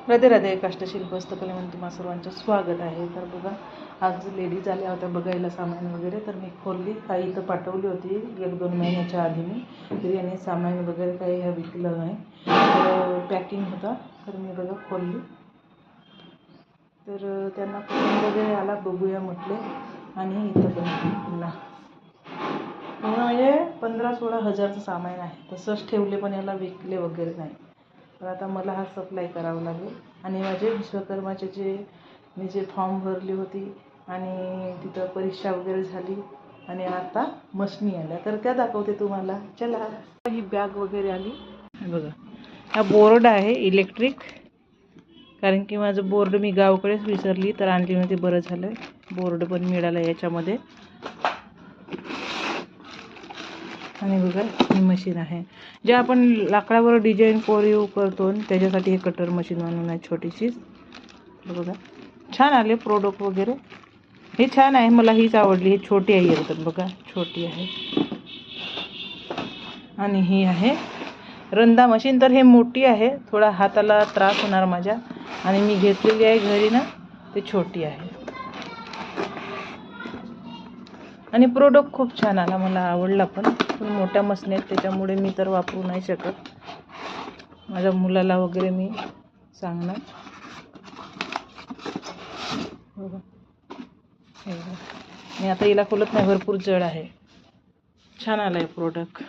राधे राधे. कष्टशिल्प हस्तकलेमध्ये तुम्हा सर्वांचं स्वागत आहे. तर बघा, आज लेडीज आल्या होत्या बघायला सामान वगैरे, तर मी खोलली. काही इथं पाठवली होती 1-2 महिन्याच्या आधी मी, तरी आणि सामान वगैरे काही ह्या विकलं नाही, तर पॅकिंग होता. तर मी बघा खोलली, तर त्यांना पसंत वगैरे आला, बघूया म्हटले. आणि इथं पण पुन्हा म्हणजे 15-16 हजारचं सामान आहे. तसंच ठेवले, पण याला विकले वगैरे नाही. तर आता मला हा सप्लाय करावा लागेल. आणि माझे विश्वकर्माचे मी जे फॉर्म भरली होती आणि तिथं परीक्षा वगैरे झाली आणि आता मशनी आल्या, तर त्या दाखवते तुम्हाला. चला. ही बॅग वगैरे आली बघा. हा बोर्ड आहे इलेक्ट्रिक, कारण की माझं बोर्ड मी गावाकडेच विसरली, तर आणली होती. बरं झालं, बोर्ड पण मिळालं याच्यामध्ये. आणि बघा, ही मशीन आहे जे आपण लाकडावर डिझाईन कोरीव करतो, त्याच्यासाठी हे कटर मशीन म्हणून आहे, छोटीशीच. बघा, छान आले प्रोडक्ट वगैरे. हे छान आहे, मला हीच आवडली. ही छोटी आहे एकदम, बघा छोटी आहे. आणि ही आहे रंदा मशीन. तर हे मोठी आहे, थोडा हाताला त्रास होणार माझ्या, आणि मी घेतलेली आहे घरी ना, ते छोटी आहे. आणि प्रोडक्ट खूप छान आला, मला आवडला. पण मोठ्या मशनी आहेत, त्याच्यामुळे मी तर वापरू नाही शकत. माझ्या मुलाला वगैरे मी सांगणार. बघा, मी आता हिला खोलत नाही, भरपूर जड आहे. छान आला आहे प्रोडक्ट.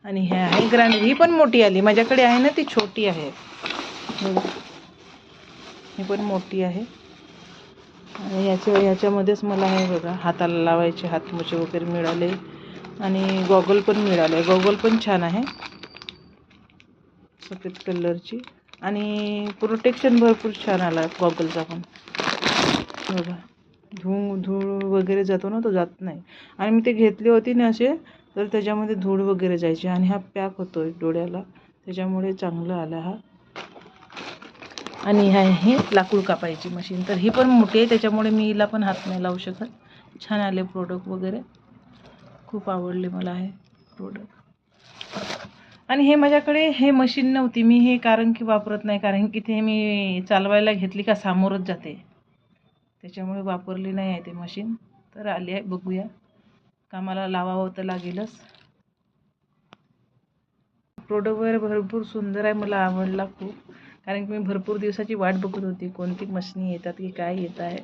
आणि हे आहे ग्राइंडर. ही पण मोठी आली, माझ्याकडे आहे ना ती छोटी आहे. ही पण मोठी आहे. आणि ह्याच्यामध्येच मला हे बघा, हाताला लावायचे हातमोजे वगैरे मिळाले. आणि गॉगल पण मिळाले. गॉगल पण छान आहे, सफेद कलरची. आणि प्रोटेक्शन भरपूर छान आला गॉगलचा पण. बघा, धूळ वगैरे जातो ना, तो जात नाही. आणि मी ते घेतली होती ना असे, तर त्याच्यामध्ये धूळ वगैरे जायची. आणि हा पॅक होतोय डोळ्याला, त्याच्यामुळे चांगलं आला हा. आणि हे लाकूड कापायची मशीन. तर ही पण मोठी आहे, त्याच्यामुळे मी हिला पण हात नाही लावू शकत. छान आले प्रोडक्ट वगैरे, खूप आवडले मला हे प्रोडक्ट. आणि हे माझ्याकडे हे मशीन नव्हती, मी हे कारण की वापरत नाही, कारण की ते मी चालवायला घेतली का सामोरच जाते, त्याच्यामुळे वापरली नाही आहे ते मशीन. तर आली आहे, बघूया. कामाला लावावं तर लागेलच. प्रोडक्ट वगैरे भरपूर सुंदर आहे, मला आवडला खूप. कारण की मी भरपूर दिवसाची वाट बघत होती, कोणती मशनी येतात की काय येत आहे.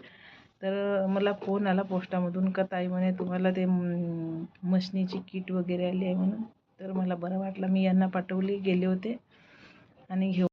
तर मला फोन आला पोस्टामधून का ताई म्हणे तुम्हाला ते मशनीची किट वगैरे आली आहे म्हणून. तर मला बरं वाटलं, मी यांना पाठवली, गेले होते आणि घेऊन